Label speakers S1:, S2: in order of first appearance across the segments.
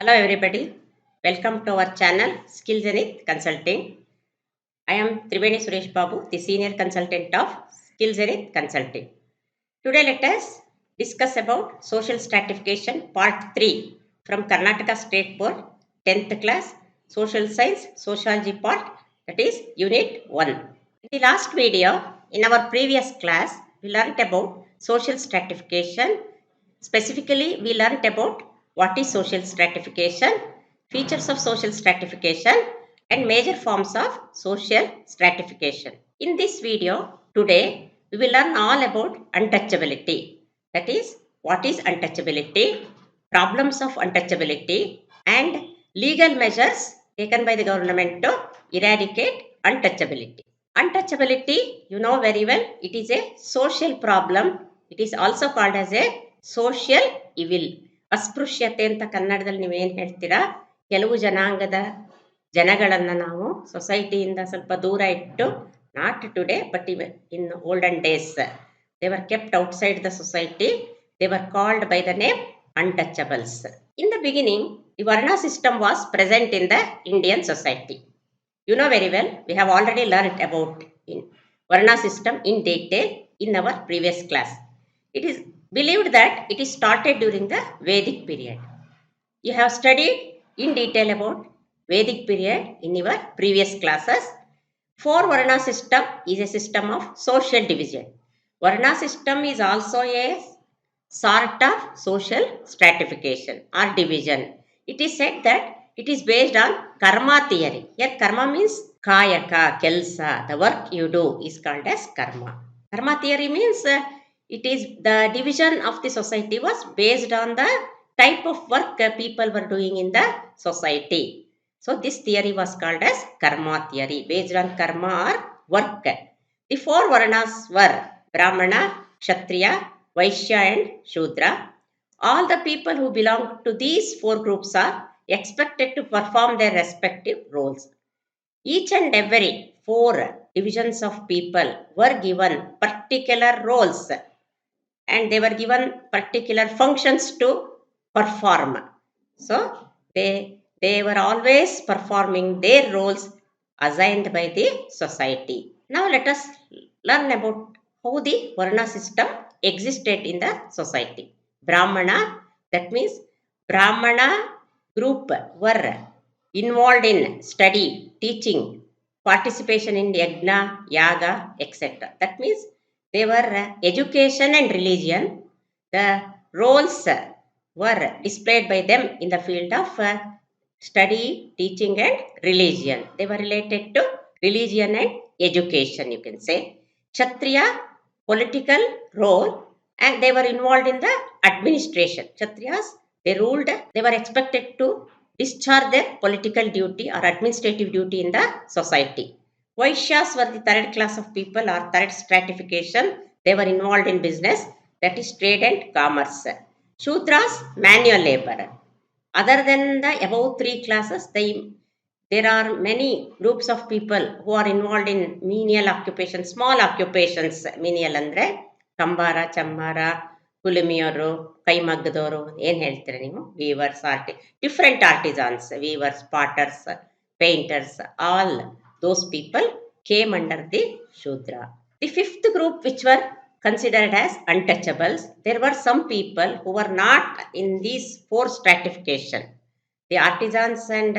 S1: Hello everybody, welcome to our channel Skillzenith Consulting. I am Triveni Sureshbabu, the senior consultant of Skillzenith Consulting. Today let us discuss about social stratification part 3 from Karnataka State Board 10th class social science sociology part, that is unit 1. In the last video, in our previous class, we learnt about social stratification. Specifically, we learnt about what is social stratification, features of social stratification, and major forms of social stratification. In this video, today, we will learn all about untouchability. That is, what is untouchability, problems of untouchability, and legal measures taken by the government to eradicate untouchability. Untouchability, you know very well, it is a social problem. It is also called as a social evil. ಅಸ್ಪೃಶ್ಯತೆ ಅಂತ ಕನ್ನಡದಲ್ಲಿ ನೀವೇನು ಹೇಳ್ತೀರಾ, ಕೆಲವು ಜನಾಂಗದ ಜನಗಳನ್ನು ನಾವು ಸೊಸೈಟಿಯಿಂದ ಸ್ವಲ್ಪ ದೂರ ಇಟ್ಟು, not today but in olden days they were kept outside the society. They were called by the name untouchables. In the beginning, the Varana system was present in the Indian society. You know very well, we have already learned about Varana system in detail in our previous class. It is believed that it is started during the Vedic period. You have studied in detail about Vedic period in your previous classes. For Varana system is a system of social division. Varana system is also a sort of social stratification or division. It is said that it is based on karma theory. Here karma means kayaka, kelsa, the work you do is called as karma. Karma theory means it is the division of the society was based on the type of work people were doing in the society. So this theory was called as karma theory, based on karma or work. The four Varanas were Brahmana, Kshatriya, Vaishya and Shudra. All the people who belong to these four groups are expected to perform their respective roles. Each and every four divisions of people were given particular roles and they were given particular functions to perform. So they were always performing their roles assigned by the society. Now let us learn about how the Varna system existed in the society. Brahmana, that means Brahmana group were involved in study, teaching, participation in yajna, yaga, etc. That means they were education and religion. The roles were displayed by them in the field of study, teaching and religion. They were related to religion and education, you can say. Kshatriya, political role, and they were involved in the administration. Kshatriyas, they ruled, they were expected to discharge their political duty or administrative duty in the society. Vaishyas were the third class of people or third stratification. They were involved in business, that is trade and commerce. Shudras, manual labor. Other than the above three classes, there are many groups of people who are involved in menial occupations, small occupations. Menial andre ಕಂಬಾರ, ಚಮ್ಮಾರ, ಕುಲುಮಿಯವರು, ಕೈಮಗ್ಗದವರು, ಏನು ಹೇಳ್ತೀರ ನೀವು, weavers, different artisans, weavers, potters, painters, all those people came under the Shudra. The fifth group which were considered as untouchables, there were some people who were not in these four stratification. The artisans and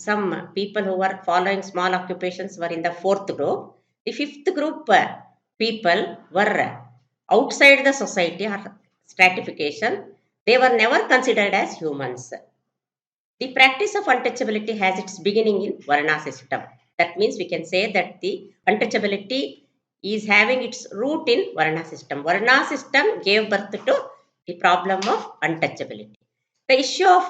S1: some people who were following small occupations were in the fourth group. The fifth group people were outside the society or stratification. They were never considered as humans. The practice of untouchability has its beginning in Varana system. That means we can say that the untouchability is having its root in Varana system. Varana system gave birth to the problem of untouchability. The issue of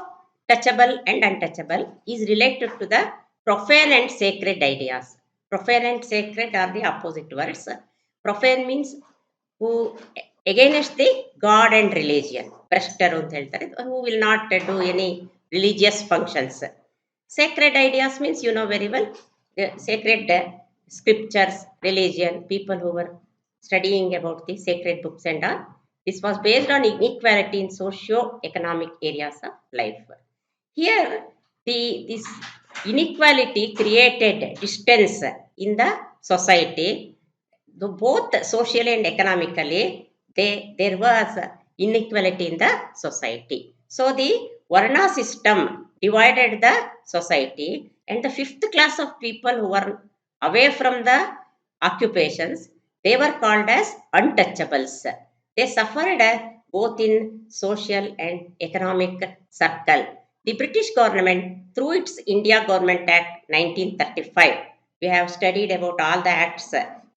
S1: touchable and untouchable is related to the profane and sacred ideas. Profane and sacred are the opposite words. Profane means who against the God and religion. Prashtaru anta heltare, who will not do any religious functions. Sacred ideas means you know very well, the sacred scriptures, religion, people who were studying about the sacred books and all. This was based on inequality in socio-economic areas of life. Here, this inequality created distance in the society. Both socially and economically, there was inequality in the society. So the Varana system divided the society, and the fifth class of people who were away from the occupations, they were called as untouchables. They suffered both in social and economic circle. The British government, through its India Government Act 1935, we have studied about all the acts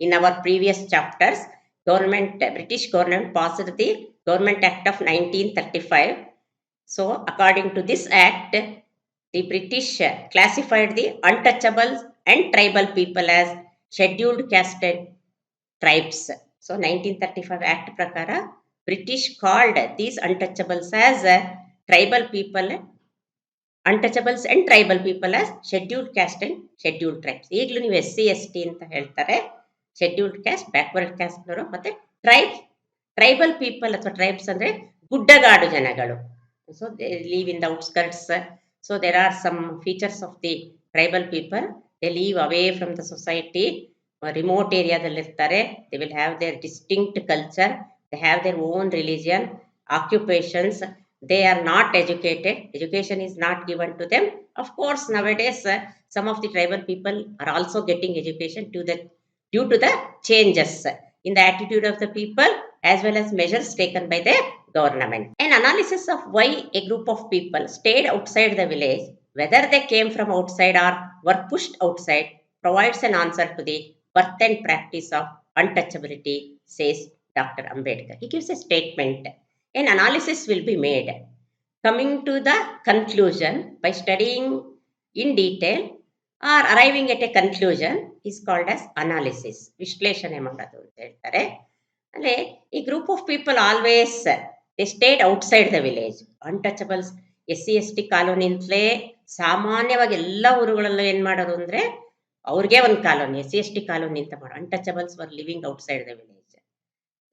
S1: in our previous chapters. British government passed the Government Act of 1935. So, according to this act, the British classified the untouchables and tribal people as scheduled caste tribes. So, 1935 Act prakara, British called these untouchables as tribal people, untouchables and tribal people as scheduled caste and scheduled tribes. ಈಗಲೂ ನೀವು SC ST ಅಂತ ಹೇಳ್ತಾರೆ, scheduled caste, backward ಕ್ಯಾಸ್ಟ್ನವರು, ಮತ್ತೆ tribal people ಅಥವಾ tribes ಅಂದ್ರೆ ಗುಡ್ಡಗಾಡು ಜನಗಳು. So they live in the outskirts. So there are some features of the tribal people. They live away from the society, remote ಏರಿಯಾದಲ್ಲಿರ್ತಾರೆ. They will have their distinct culture, they have their own religion, occupations. They are not educated. Education is not given to them. Of course, nowadays, some of the tribal people are also getting education due to the changes in the attitude of the people as well as measures taken by the government. An analysis of why a group of people stayed outside the village, whether they came from outside or were pushed outside, provides an answer to the birth and practice of untouchability, says Dr. Ambedkar. He gives a statement. An analysis will be made. Coming to the conclusion by studying in detail or arriving at a conclusion is called as analysis. ವಿಶ್ಲೇಷಣೆ ಮಾಡೋದು ಅಂತ ಹೇಳ್ತಾರೆ. ಅಂದರೆ ಈ group of people always they stayed outside the village. Untouchables SC ST ಕಾಲೋನಿಂದಲೇ ಸಾಮಾನ್ಯವಾಗಿ ಎಲ್ಲ ಊರುಗಳಲ್ಲೂ ಏನು ಮಾಡೋದು ಅಂದರೆ ಅವ್ರಿಗೆ ಒಂದು ಕಾಲೋನಿ, SC ST ಕಾಲೋನಿ ಅಂತ ಮಾಡೋ. Untouchables var living outside the village.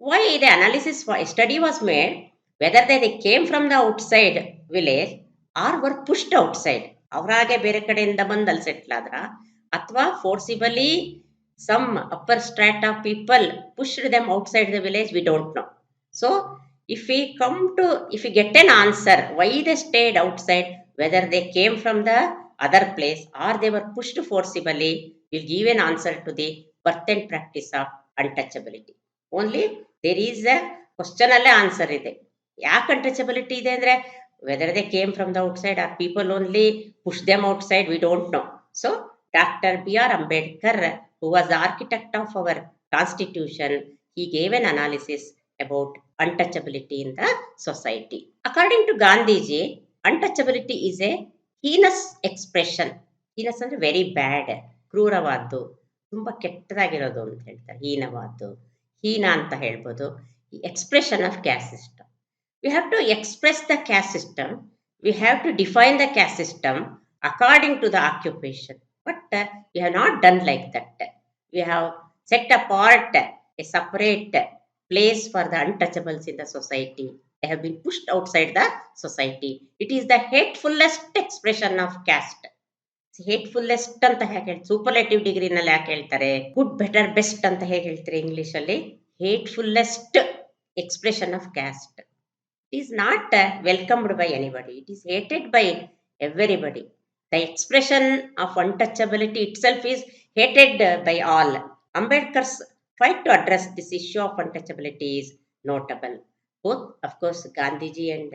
S1: Why the analysis for a study was made, whether they came from the outside village or were pushed outside. ಅವರಾಗೆ ಬೇರೆ ಕಡೆಯಿಂದ ಬಂದು ಅಲ್ಲಿ ಸೆಟ್ಲ್ ಆದ್ರ, ಅಥವಾ forcibly some upper strata people pushed them outside the village, we don't know. So if we get an answer why they stayed outside, whether they came from the other place or they were pushed forcibly, we'll give an answer to the birth and practice of untouchability. Only there is a question ಅಲ್ಲೇ answer ಇದೆ. ಯಾಕೆ untouchability ಇದೆ ಅಂದ್ರೆ, whether they came from the outside are people only push them outside, we don't know. So doctor B.R. Ambedkar, who was the architect of our constitution, he gave an analysis about untouchability in the society. According to Gandhiji, untouchability is a heinous expression. Heinous ಅಂದ್ರೆ very bad, ಕ್ರೂರವಾದ್ದು, ತುಂಬಾ ಕೆಟ್ಟದಾಗಿರೋದು ಅಂತ ಹೇಳ್ತಾರೆ. ಹೀನವಾದ್ದು, ಹೀನ ಅಂತ ಹೇಳ್ಬೋದು. Expression of caste system. We have to express the caste system. We have to define the caste system according to the occupation. But we have not done like that. We have set apart a separate place for the untouchables in the society. They have been pushed outside the society. It is the hatefulest expression of caste. ಹೇಟ್ಫುಲ್ಲೆಸ್ಟ್ ಅಂತ ಹೇಗೆ ಹೇಳ್ತಾರೆ, superlative ಡಿಗ್ರಿನಲ್ಲಿ ಯಾಕೆ ಹೇಳ್ತಾರೆ, good better best ಅಂತ ಹೇಗೆ ಹೇಳ್ತಾರೆ English ಅಲ್ಲಿ. ಹೇಟ್ಫುಲ್ಲೆಸ್ಟ್ expression of caste. It is not welcomed by anybody. It is hated by everybody. The expression of untouchability itself is hated by all. Ambedkar's fight to address this issue of untouchability is notable. Both, of course, Gandhiji and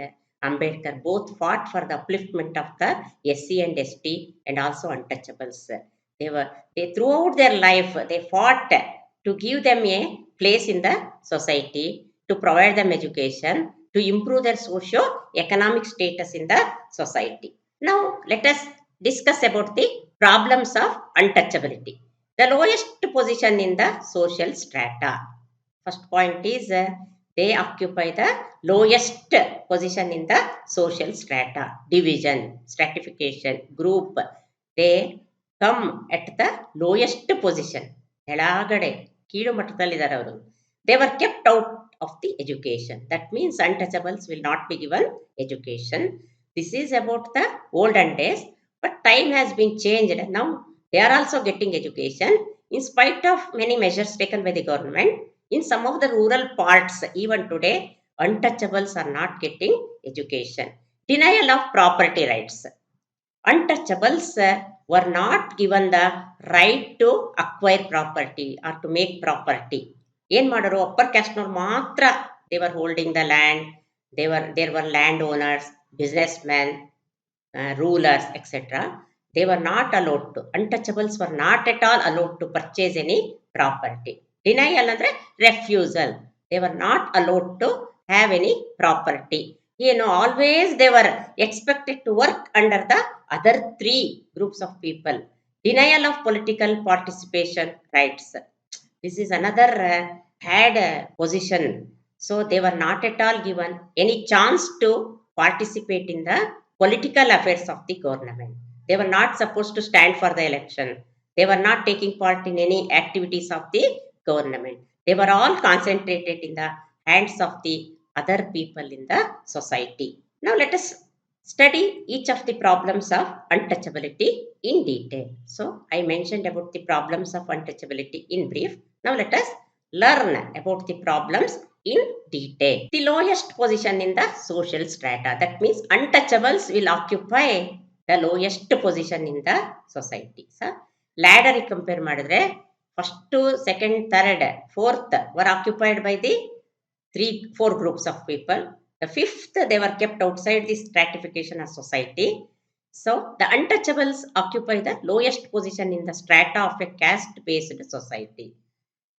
S1: Ambedkar both fought for the upliftment of the SC and ST and also untouchables. They throughout their life, they fought to give them a place in the society, to provide them education, to improve their socio-economic status in the society. Now, let us discuss about the problems of untouchability. The lowest position in the social strata. First point is they occupy the lowest position in the social strata. Division, stratification, group. They come at the lowest position. ಕೆಳಗಡೆ ಕೀಳು ಮಟ್ಟದಲ್ಲಿದ್ದಾರೆ ಅವರು. They were kept out of the education. That means untouchables will not be given education. This is about the olden days, but time has been changed. Now they are also getting education in spite of many measures taken by the government. In some of the rural parts, even today, untouchables are not getting education. Denial of property rights. Untouchables were not given the right to acquire property or to make property. ಏನ್ ಮಾಡೋರು upper ಕ್ಯಾಸ್ಟ್ನವ್ರು ಮಾತ್ರ they were holding the land, there were land owners, business man, rulers, etc. They were not allowed to, untouchables were not at all allowed to purchase any property. Denial andre refusal. They were not allowed to have any property. Always they were expected to work under the other three groups of people. Denial of political participation rights. This is another had position. So they were not at all given any chance to participate in the political affairs of the government. They were not supposed to stand for the election. They were not taking part in any activities of the government. They were all concentrated in the hands of the other people in the society. Now let us study each of the problems of untouchability in detail. So I mentioned about the problems of untouchability in brief. Now let us learn about the problems in detail. The lowest position in the social strata. That means untouchables will occupy the lowest position in the society. So ladder compare madidre first, second, third, fourth were occupied by the four groups of people. The fifth, they were kept outside the stratification of society. So the untouchables occupy the lowest position in the strata of a caste-based society.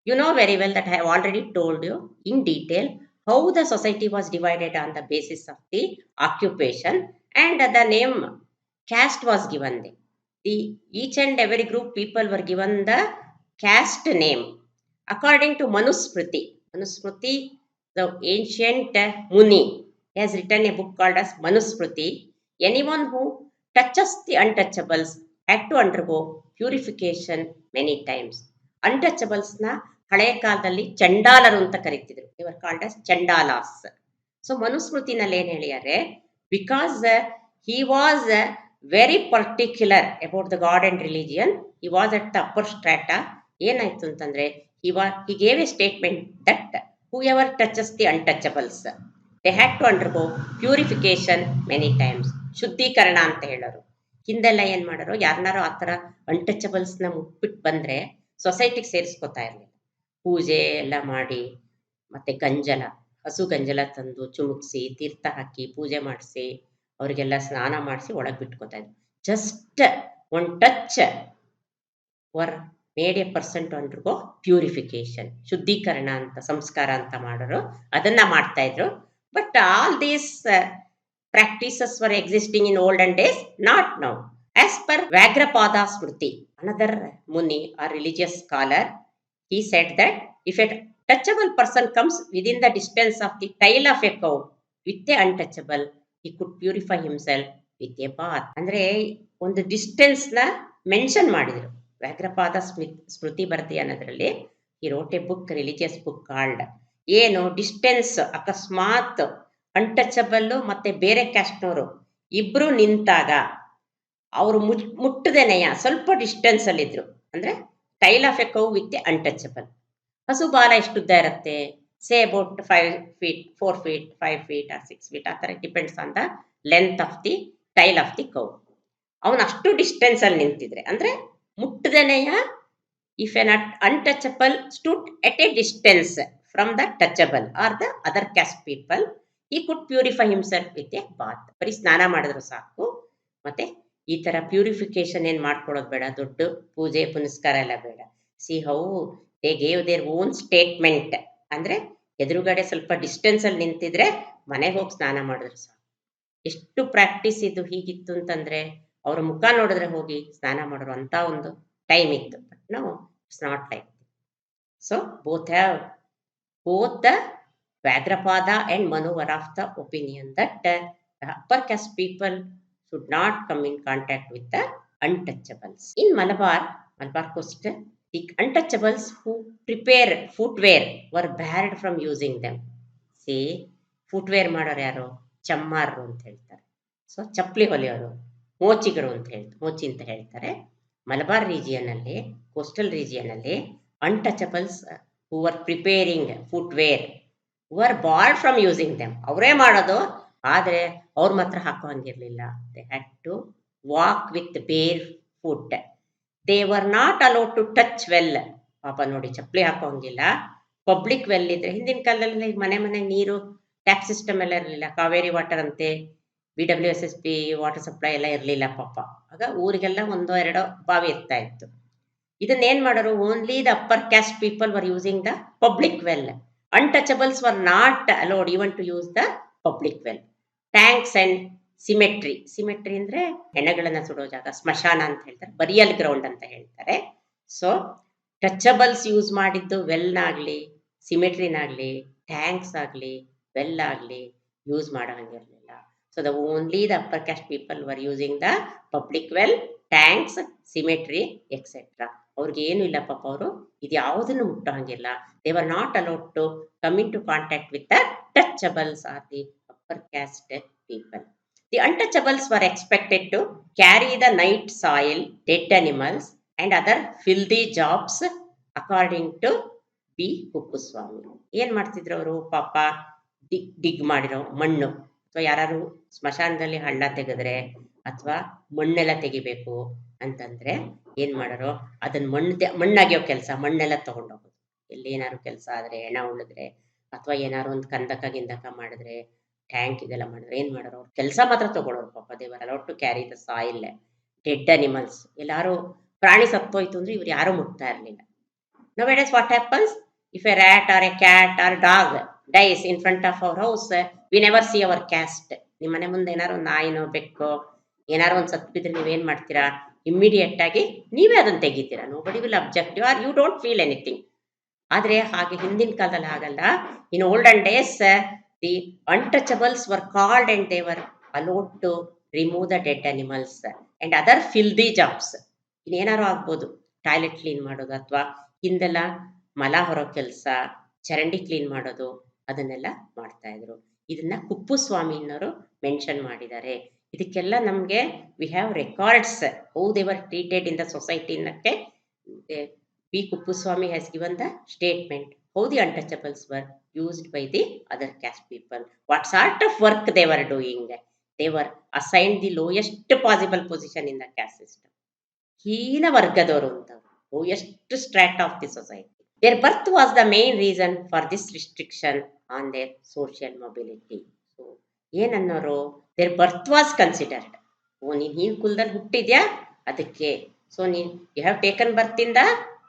S1: You know very well that I have already told you in detail how the society was divided on the basis of the occupation, and the name caste was given there. Each and every group people were given the caste name according to Manusmriti. Manusmriti, the ancient Muni, has written a book called as Manusmriti. Anyone who touches the untouchables had to undergo purification many times. Untouchables na ಹಳೆಯ ಕಾಲದಲ್ಲಿ ಚಂಡಾಲರು ಅಂತ ಕರೀತಿದ್ರು. they were called as chandalas. So ಮನುಸ್ಮೃತಿನಲ್ಲಿ ಏನ್ ಹೇಳಿದ್ದಾರೆ, because he was very particular about the God and religion, he was at the upper strata. ಏನಾಯ್ತು ಅಂತಂದ್ರೆ he gave a statement that whoever touches the untouchables, they had to undergo purification many times. ಶುದ್ಧೀಕರಣ ಅಂತ ಹೇಳೋರು. ಹಿಂದೆಲ್ಲ ಏನ್ ಮಾಡೋರು, ಯಾರನ್ನಾರು ಆ ಥರ ಅನ್ಟಚಬಲ್ಸ್ನ ಮುಟ್ಬಿಟ್ಟು ಬಂದ್ರೆ ಸೊಸೈಟಿಗೆ ಸೇರಿಸ್ಕೊತಾ ಇರಲಿಲ್ಲ. ಪೂಜೆ ಎಲ್ಲ ಮಾಡಿ, ಮತ್ತೆ ಗಂಜಲ, ಹಸು ಗಂಜಲ ತಂದು ಚುಮುಕ್ಸಿ ತೀರ್ಥ ಹಾಕಿ ಪೂಜೆ ಮಾಡಿಸಿ ಅವರಿಗೆಲ್ಲ ಸ್ನಾನ ಮಾಡಿಸಿ ಒಳಗೆ ಬಿಟ್ಕೋತಾ ಇದ್ರು. Just one touch were made a person to undergo purification. ಶುದ್ಧೀಕರಣ ಅಂತ, ಸಂಸ್ಕಾರ ಅಂತ ಮಾಡೋರು ಅದನ್ನ ಮಾಡ್ತಾ ಇದ್ರು. But all these practices were existing in olden days, not now. As per Vyagrapada Smriti, another Muni or religious scholar, he said that if a touchable person comes within the distance of the tail of a cow with a untouchable, he could purify himself with a bath. ಅಂದ್ರೆ ಒಂದು distance ನ mention ಮಾಡಿದ್ರು. ವ್ಯಾಘ್ರಪಾದ ಸ್ಮೃತಿ ಬರ್ತಿ ಅನ್ನೋದ್ರಲ್ಲಿ he wrote a book, religious book called ಏನು distance, ಅಕಸ್ಮಾತ್ untouchable ಮತ್ತೆ ಬೇರೆ ಕ್ಯಾಸ್ಟ್ನವರು ಇಬ್ರು ನಿಂತಾಗ ಅವರು ಮುಟ್ಟದೇನೆಯ ಸ್ವಲ್ಪ ಡಿಸ್ಟೆನ್ಸ್ ಅಲ್ಲಿ ಇದ್ರು, ಅಂದ್ರೆ tail of a cow with untouchable. ಹಸು ಬಾಲ ಎಷ್ಟುದ್ದ ಇರುತ್ತೆ, say about 5 feet, 4 feet, 5 feet or 6 feet, ಆ ಥರ depends on the length of the tail of the cow. ಅವನು ಅಷ್ಟು ಡಿಸ್ಟೆನ್ಸ್ ಅಲ್ಲಿ ನಿಂತಿದ್ರೆ, ಅಂದ್ರೆ ಮುಟ್ಟದೇನೆಯ, if an untouchable stood at a distance from the touchable or the other caste people, he could purify himself with a bath. ಬರೀ ಸ್ನಾನ ಮಾಡಿದ್ರು ಸಾಕು. ಮತ್ತೆ ಈ ತರ ಪ್ಯೂರಿಫಿಕೇಶನ್ ಏನ್ ಮಾಡ್ಕೊಳ್ಳೋದು ಬೇಡ, ದೊಡ್ಡ ಪೂಜೆ ಪುನಸ್ಕಾರ ಎಲ್ಲ ಬೇಡ. C how they gave their own statement. ಅಂದ್ರೆ ಎದುರುಗಡೆ ಸ್ವಲ್ಪ ಡಿಸ್ಟೆನ್ಸ್ ಅಲ್ಲಿ ನಿಂತಿದ್ರೆ ಮನೆಗೆ ಹೋಗಿ ಸ್ನಾನ ಮಾಡಿದ್ರು ಸಾಕು. ಎಷ್ಟು ಪ್ರಾಕ್ಟೀಸ್ ಇದು ಹೀಗಿತ್ತು ಅಂತಂದ್ರೆ ಅವ್ರ ಮುಖ ನೋಡಿದ್ರೆ ಹೋಗಿ ಸ್ನಾನ ಮಾಡೋರು ಅಂತ ಒಂದು ಟೈಮ್ ಇತ್ತು. ಬಟ್ ನಾವು it's not like. So both the Vyagrapada and Manu were of the opinion that the upper caste people should not come in contact with the untouchables. In Malabar coast, the untouchables who prepare footwear were barred from using them. See, footwear ಮಾಡೋರು ಯಾರು, ಚಮ್ಮಾರರು ಅಂತ ಹೇಳ್ತಾರೆ. So ಚಪ್ಪಲಿ ಹೊಲಿಯೋರು, ಮೋಚಿಗರು ಮೋಚಿ ಅಂತ ಹೇಳ್ತಾರೆ. Malabar region ಅಲ್ಲಿ, coastal region ಅಲ್ಲಿ untouchables who are preparing footwear who are barred from using them. ಅವರೇ ಮಾಡೋದು, ಆದರೆ ಅವ್ರು ಮಾತ್ರ ಹಾಕೋಂಗಿರ್ಲಿಲ್ಲ. They had to walk with bare foot. They were not allowed to touch well. ಪಾಪ ನೋಡಿ, ಚಪ್ಪಲಿ ಹಾಕೋಂಗಿಲ್ಲ. ಪಬ್ಲಿಕ್ ವೆಲ್ ಇದ್ರೆ, ಹಿಂದಿನ ಕಾಲದಲ್ಲಿ ಮನೆ ಮನೆ ನೀರು ಟ್ಯಾಪ್ ಸಿಸ್ಟಮ್ ಎಲ್ಲ ಇರಲಿಲ್ಲ. ಕಾವೇರಿ ವಾಟರ್ ಅಂತೆ, BWSSB ವಾಟರ್ ಸಪ್ಲೈ ಎಲ್ಲ ಇರಲಿಲ್ಲ ಪಾಪ. ಆಗ ಊರಿಗೆಲ್ಲ ಒಂದೋ ಎರಡೋ ಬಾವಿ ಇರ್ತಾ ಇತ್ತು. ಇದನ್ನೇನ್ ಮಾಡೋರು, only the upper caste people were using the public well. Untouchables were not allowed even to use the public well. Tanks and cemetery. Cemetery ಅಂದ್ರೆ ಹೆಣಗಳನ್ನ ಸುಡೋ ಜಾಗ, ಸ್ಮಶಾನ ಅಂತ ಹೇಳ್ತಾರೆ, ಬರಿಯಲ್ ಗ್ರೌಂಡ್ ಅಂತ ಹೇಳ್ತಾರೆ. ಸೊ ಟಚಬಲ್ಸ್ ಯೂಸ್ ಮಾಡಿದ್ದು ವೆಲ್ನಾಗ್ಲಿ, ಸಿಮೆಟ್ರಿನಾಗ್ಲಿ, ಟ್ಯಾಂಕ್ಸ್ ಆಗಲಿ, ವೆಲ್ ಆಗಲಿ ಯೂಸ್ ಮಾಡೋ ಹಂಗಿರಲಿಲ್ಲ. So the only the upper caste people were using the public well, tanks, cemetery etcetera. ಅವ್ರಿಗೆ ಏನು ಇಲ್ಲ ಪಾಪ, ಅವರು ಇದು ಯಾವುದನ್ನು ಮುಟ್ಟೋ ಹಂಗಿಲ್ಲ. They were not allowed to come in to contact with the touchables or the upper caste people. The untouchables were expected to carry the night soil, dead animals and other filthy jobs according to be Kuppuswamy. ಏನ್ ಮಾಡ್ತಿದ್ರು ಅವರು, ಪಾಪ ಡಿಗ್ ಮಾಡಿರೋ ಮಣ್ಣು, ಅಥವಾ ಯಾರು ಸ್ಮಶಾನದಲ್ಲಿ ಹಳ್ಳ ತೆಗೆದ್ರೆ ಅಥವಾ ಮಣ್ಣೆಲ್ಲ ತೆಗಿಬೇಕು ಅಂತಂದ್ರೆ ಏನ್ ಮಾಡೋರು, ಅದನ್ನ ಮಣ್ಣಾಗ್ಯೋ ಕೆಲಸ, ಮಣ್ಣೆಲ್ಲ ತಗೊಂಡೋಗೋದು. ಎಲ್ಲಿ ಏನಾದ್ರು ಕೆಲಸ ಆದ್ರೆ, ಹೆಣ ಉಳಿದ್ರೆ, ಅಥವಾ ಏನಾದ್ರು ಒಂದು ಕಂದಕ ಗಿಂದಕ ಮಾಡಿದ್ರೆ, ಟ್ಯಾಂಕ್ ಇದೆಲ್ಲ ಮಾಡಿದ್ರೆ ಏನ್ ಮಾಡೋರು, ಅವ್ರು ಕೆಲಸ ಮಾತ್ರ ತಗೊಳ್ಳೋರು ಪಾಪ. They were allowed to carry the soil, dead animals. ಎಲ್ಲಾರು ಪ್ರಾಣಿ ಸತ್ತೋಯ್ತು ಅಂದ್ರೆ ಇವ್ರು ಯಾರು ಮುಟ್ತಾ ಇರ್ಲಿಲ್ಲ. Nowadays what happens, if a rat or a cat or dog dies in front of our house, we never see our caste. ನಿಮ್ಮ ಮನೆ ಮುಂದೆ ಏನಾರು ನಾಯಿನೋ ಬೆಕ್ಕೋ ಏನಾರು ಒಂದು ಸತ್ತು ಬಿದ್ರೆ ನೀವೇನ್ ಮಾಡ್ತೀರಾ, ಇಮ್ಮಿಡಿಯೇಟ್ ಆಗಿ ನೀವೇ ಅದನ್ನ ತೆಗಿತೀರಾ. Nobody will object you or you don't feel anything. ಆದ್ರೆ ಹಾಗೆ ಹಿಂದಿನ ಕಾಲದಲ್ಲಿ ಹಾಗಲ್ಲ. In olden days the untouchables were called and they were allowed to remove the dead animals and other filthy jobs. ಇನ್ನೇನಾರು ಆಗ್ಬೋದು, ಟಾಯ್ಲೆಟ್ ಕ್ಲೀನ್ ಮಾಡೋದು, ಅಥವಾ ಹಿಂದೆಲ್ಲ ಮಲ ಹೊರೋ ಕೆಲಸ, ಚರಂಡಿ ಕ್ಲೀನ್ ಮಾಡೋದು, ಅದನ್ನೆಲ್ಲ ಮಾಡ್ತಾ ಇದ್ರು. ಇದನ್ನ ಕುಪ್ಪುಸ್ವಾಮಿನವರು ಮೆನ್ಷನ್ ಮಾಡಿದ್ದಾರೆ. ಇದಕ್ಕೆಲ್ಲ ನಮ್ಗೆ we have records how they were treated in the society. ಅನ್ನಕ್ಕೆ B Kuppuswamy has given the statement how the untouchables were used by the other caste people, what sort of work they were doing. They were assigned the lowest possible position in the caste system. ಹೀನ ವರ್ಗದವರು ಅಂತ, lowest strata of the society. Their birth was the main reason for this restriction on their social mobility. So ಏನನ್ನೋರು, their birth was considered. ನೀನ್ ಕುಲದಲ್ಲಿ ಹುಟ್ಟಿದ್ಯಾ ಅದಕ್ಕೆ, so you have taken birth in the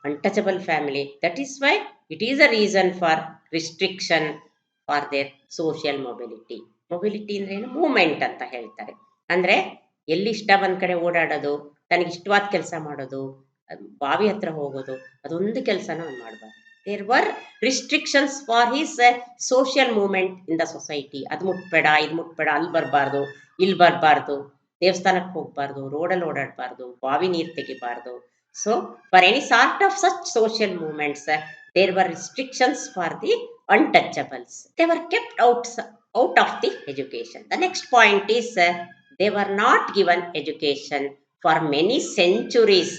S1: untouchable family, that is why it is a reason for restriction for their social mobility. Mobility ಅಂದ್ರೆ ಏನು, movement ಅಂತ ಹೇಳ್ತಾರೆ. ಅಂದ್ರೆ ಎಲ್ಲಿ ಇಷ್ಟ ಬಂದ್ ಕಡೆ ಓಡಾಡೋದು, ತನಗೆ ಇಷ್ಟವಾದ ಕೆಲಸ ಮಾಡೋದು, ಬಾವಿ ಹತ್ರ ಹೋಗೋದು, ಅದೊಂದು ಕೆಲಸನ ಅವ್ನು ಮಾಡಬಾರ್ದು. There were restrictions for his social movement in the society. ಅದು ಮುಟ್ಬೇಡ, ಇದು ಮುಟ್ಬೇಡ, ಅಲ್ಲಿ ಬರಬಾರ್ದು, ಇಲ್ಲಿ ಬರಬಾರ್ದು, ದೇವಸ್ಥಾನಕ್ಕೆ ಹೋಗ್ಬಾರ್ದು, ರೋಡಲ್ಲಿ ಓಡಾಡಬಾರ್ದು, ಬಾವಿ ನೀರು ತೆಗಿಬಾರ್ದು. So for any sort of such social movements there were restrictions for the untouchables. They were kept out of the education. The next point is they were not given education for many centuries.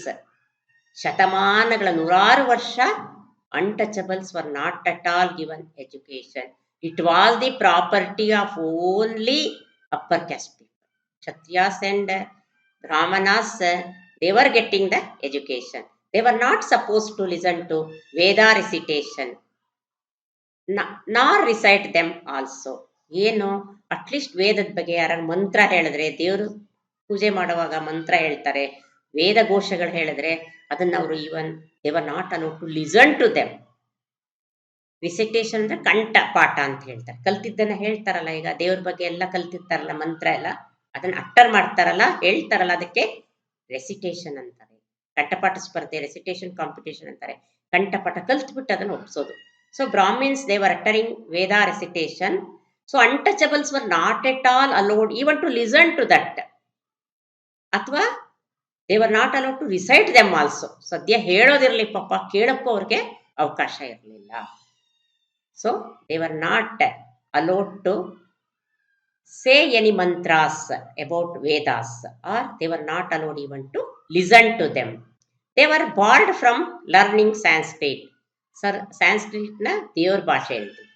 S1: ಶತಮಾನಗಳ ನೂರಾರು ವರ್ಷ untouchables were not at all given education. It was the property of only upper caste people. Kshatriyas and Brahmanas, they were getting the education. They were not supposed to listen to Veda recitation, nor recite them also. ಏನು, at least ವೇದದ ಬಗ್ಗೆ ಯಾರು ಮಂತ್ರ ಹೇಳಿದ್ರೆ, ದೇವರು ಪೂಜೆ ಮಾಡುವಾಗ ಮಂತ್ರ ಹೇಳ್ತಾರೆ, ವೇದ ಘೋಷಗಳು ಹೇಳಿದ್ರೆ ಅದನ್ನ ಅವರು even they were not allowed to listen to them. Recitation ಅಂದ್ರೆ ಕಂಠ ಪಾಠ ಅಂತ ಹೇಳ್ತಾರೆ. ಕಲ್ತಿದ್ದನ್ನ ಹೇಳ್ತಾರಲ್ಲ, ಈಗ ದೇವ್ರ ಬಗ್ಗೆ ಎಲ್ಲ ಕಲ್ತಿರ್ತಾರಲ್ಲ, ಮಂತ್ರ ಎಲ್ಲ ಅದನ್ನ ಅಟ್ಟರ್ ಮಾಡ್ತಾರಲ್ಲ, ಹೇಳ್ತಾರಲ್ಲ, ಅದಕ್ಕೆ ರೆಸಿಟೇಷನ್ ಅಂತಾರೆ. ಕಂಠಪಾಠ ಸ್ಪರ್ಧೆ, ರೆಸಿಟೇಷನ್ ಕಾಂಪಿಟೇಷನ್ ಅಂತಾರೆ. ಕಂಠಪಾಠ ಕಲ್ತ್ಬಿಟ್ಟು ಅದನ್ನು ಒಪ್ಸೋದು. So brahmins they were uttering Veda recitation. So untouchables were not at all allowed even to listen to that, ಅಥವಾ they were not allowed to recite them also. ಸದ್ಯ ಹೇಳೋದಿರ್ಲಿ ಪಾಪ, ಕೇಳಕ್ಕೂ ಅವ್ರಿಗೆ ಅವಕಾಶ ಇರಲಿಲ್ಲ. So they were not allowed to say any mantras about Vedas, or they were not allowed even to listen to them. They were barred from learning Sanskrit. Sir, Sanskrit na ದೇವ್ರ ಭಾಷೆ ಹೇಳ್ತೀವಿ.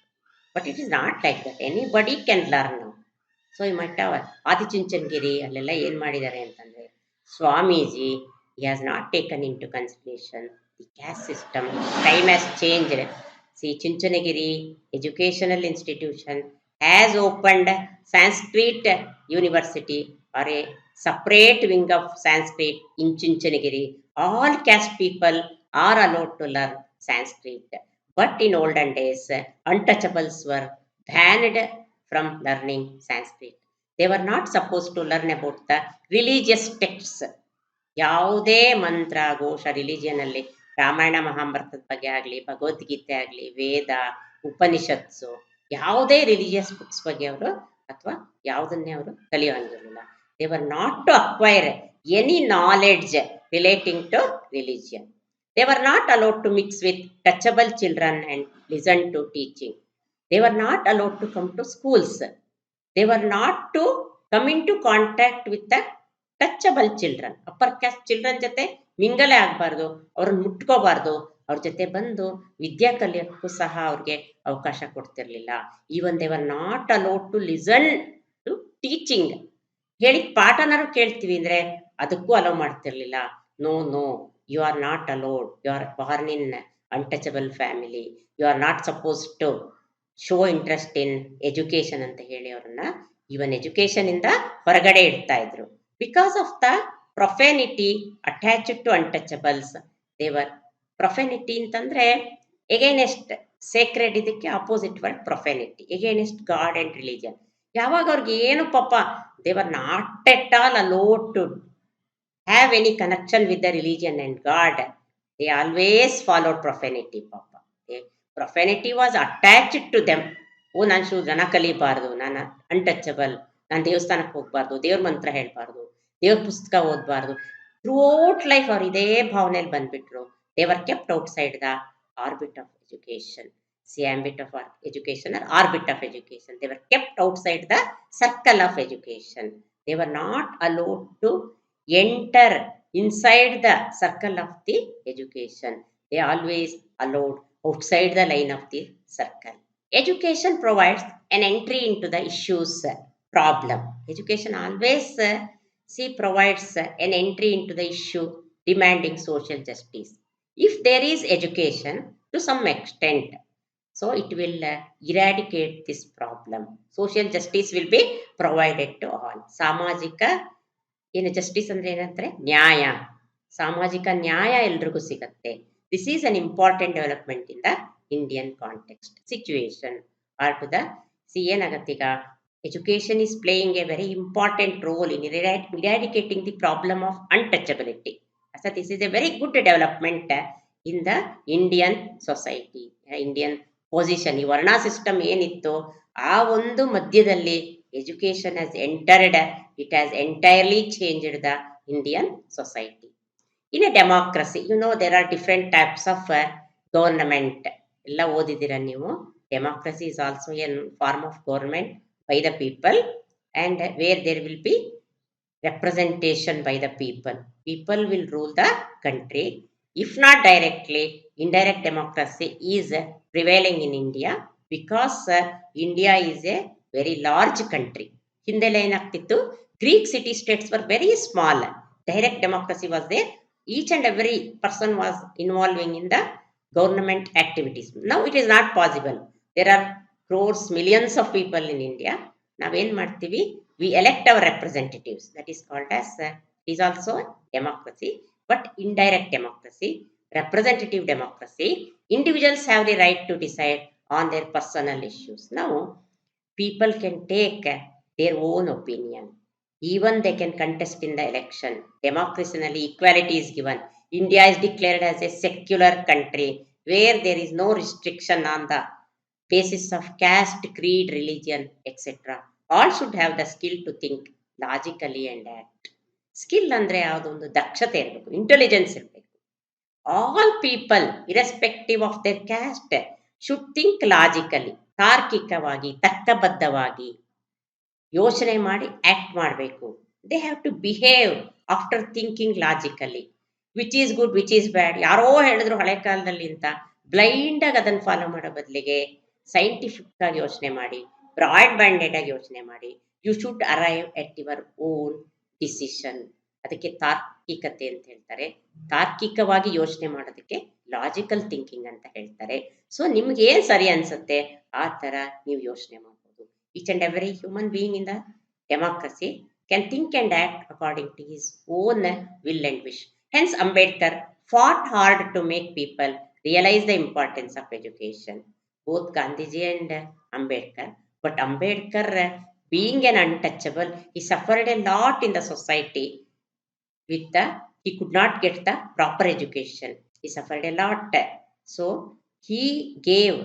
S1: But it is not like that. Anybody can learn now. So ಈ ಮಟ್ಟ ಆದಿಚುಂಚನಗಿರಿ ಅಲ್ಲೆಲ್ಲ ಏನು ಮಾಡಿದ್ದಾರೆ ಅಂತಂದರೆ, Swamiji he has not taken into consideration the caste system. Time has changed. See, Chunchanagiri Educational Institution has opened Sanskrit University, or a separate wing of Sanskrit in Chunchanagiri. All caste people are allowed to learn Sanskrit. But in olden days, untouchables were banned from learning Sanskrit. They were not supposed to learn about the religious texts. ಯಾವುದೇ ಮಂತ್ರ ಘೋಷ ರಿಲಿಜಿಯನಲ್ಲಿ ರಾಮಾಯಣ ಮಹಾಭಾರತದ ಬಗ್ಗೆ ಆಗಲಿ, ಭಗವದ್ಗೀತೆ ಆಗಲಿ, ವೇದ, ಉಪನಿಷತ್ಸು, ಯಾವುದೇ religious books ಬಗ್ಗೆ ಅವರು ಅಥವಾ ಯಾವುದನ್ನೇ ಅವರು ಕಲಿಯೋಂಗಿರಲಿಲ್ಲ. They were not to acquire any knowledge relating to religion. They were not allowed to mix with touchable children and listen to teaching. They were not allowed to come to schools. They were not to come into contact with the touchable children. Upper caste children ಜೊತೆ ಮಿಂಗಲೇ ಆಗಬಾರ್ದು, ಅವ್ರನ್ನ ಮುಟ್ಕೋಬಾರ್ದು, ಅವ್ರ ಜೊತೆ ಬಂದು ವಿದ್ಯಾ ಕಲಿಯೋಕ್ಕೂ ಸಹ ಅವ್ರಿಗೆ ಅವಕಾಶ ಕೊಡ್ತಿರ್ಲಿಲ್ಲ. Even they were not allowed to listen to teaching. ಹೇಳಿದ ಪಾಠನಾರು ಕೇಳ್ತೀವಿ ಅಂದರೆ ಅದಕ್ಕೂ ಅಲೋ ಮಾಡ್ತಿರ್ಲಿಲ್ಲ. No, you are not allowed. You are born in untouchable family. You are not supposed to show interest in education ಅಂತ ಹೇಳಿ ಅವ್ರನ್ನ ಇವನ್ ಎಜುಕೇಶನ್ ಇಂದ ಹೊರಗಡೆ ಇಡ್ತಾ ಇದ್ರು. Because of the profanity attached to untouchables. They were profanity ಅಂತಂದ್ರೆ against sacred, ಇದಕ್ಕೆ opposite word profanity, against god and religion. ಯಾವಾಗ ಅವ್ರಿಗೆ ಏನು ಪಾಪ they were not at all allowed to have any connection with the religion and God, they always followed profanity. Papa, profanity was attached to them. ಓ, ನಾನು ಜನ ಕಲಿಬಾರ್ದು, ನಾನು untouchable, ನಾನು ದೇವಸ್ಥಾನಕ್ಕೆ ಹೋಗ್ಬಾರ್ದು, ದೇವ್ರ ಮಂತ್ರ ಹೇಳ್ಬಾರ್ದು, ದೇವ್ರ ಪುಸ್ತಕ ಓದಬಾರ್ದು. ಥ್ರೂಔಟ್ ಲೈಫ್ ಅವ್ರು ಇದೇ ಭಾವನೆಯಲ್ಲಿ ಬಂದ್ಬಿಟ್ರು. They were kept outside the orbit of education. See ambit of education or orbit of education. They were kept outside the circle of education. They were not allowed to enter inside the circle of the education. They always allowed outside the line of the circle. Education provides an entry into the issues problem. Education always provides an entry into the issue demanding social justice. If there is education to some extent, so it will eradicate this problem. Social justice will be provided to all. Samajika ಏನು justice ಅಂದ್ರೆ ಏನಂದ್ರೆ ನ್ಯಾಯ, ಸಾಮಾಜಿಕ ನ್ಯಾಯ ಎಲ್ರಿಗೂ ಸಿಗತ್ತೆ. This is an important development in the Indian context situation or to the ಏನಾಗತ್ತೀಗ education is playing a very important role in eradicating the problem of untouchability. So this is a very good development in the Indian society. Indian position, ಈ varna system ಏನಿತ್ತು ಆ ಒಂದು ಮಧ್ಯದಲ್ಲಿ education has entered, it has entirely changed the Indian society. In a democracy, there are different types of government. Ella odidira neevu. Democracy is also a form of government by the people, and where there will be representation by the people. People will rule the country. If not directly, indirect democracy is prevailing in India because India is a very large country. ಹಿಂದೆಲ್ಲ ಏನಾಗ್ತಿತ್ತು, Greek city states were very small. Direct democracy was there. Each and every person was involving in the government activities. Now it is not possible. There are crores, millions of people in India. ನಾವೇನ್ ಮಾಡ್ತೀವಿ, we elect our representatives. That is called as is also democracy, but indirect democracy, representative democracy. Individuals have the right to decide on their personal issues. Now people can take their own opinion. Even they can contest in the election. Democratically, equality is given. India is declared as a secular country where there is no restriction on the basis of caste, creed, religion, etc. All should have the skill to think logically and act. Skill ಅಂದ್ರೆ ಯಾವುದೊಂದು ದಕ್ಷತೆ ಇರಬೇಕು, intelligence ಇರಬೇಕು. All people, irrespective of their caste, should think logically. ತಾರ್ಕಿಕವಾಗಿ, ತರ್ಕಬದ್ಧವಾಗಿ. ಯೋಚನೆ ಮಾಡಿ act ಮಾಡಬೇಕು. They have to behave after thinking logically, which is good which is bad. ಯಾರೋ ಹೇಳಿದ್ರು ಹಳೆ ಕಾಲದಲ್ಲಿ ಅಂತ ಬ್ಲೈಂಡ್ ಆಗಿ ಅದನ್ನು ಫಾಲೋ ಮಾಡೋ ಬದಲಿಗೆ ಸೈಂಟಿಫಿಕ್ ಆಗಿ ಯೋಚನೆ ಮಾಡಿ, ಬ್ರಾಡ್ ಬ್ಯಾಂಡೆಡ್ ಆಗಿ ಯೋಚನೆ ಮಾಡಿ. You should arrive at your own decision. ಅದಕ್ಕೆ ತಾರ್ಕಿಕತೆ ಅಂತ ಹೇಳ್ತಾರೆ. ತಾರ್ಕಿಕವಾಗಿ ಯೋಚನೆ ಮಾಡೋದಕ್ಕೆ ಲಾಜಿಕಲ್ ಥಿಂಕಿಂಗ್ ಅಂತ ಹೇಳ್ತಾರೆ. ಸೊ ನಿಮ್ಗೆ ಏನ್ ಸರಿ ಅನ್ಸುತ್ತೆ ಆ ತರ ನೀವು ಯೋಚನೆ ಮಾಡ್ಬೋದು. Each and every human being in the democracy can think and act according to his own will and wish. Hence, Ambedkar fought hard to make people realize the importance of education. Both Gandhiji and Ambedkar. But Ambedkar, being an untouchable, he suffered a lot in the society with the, he could not get the proper education. He suffered a lot. So he gave,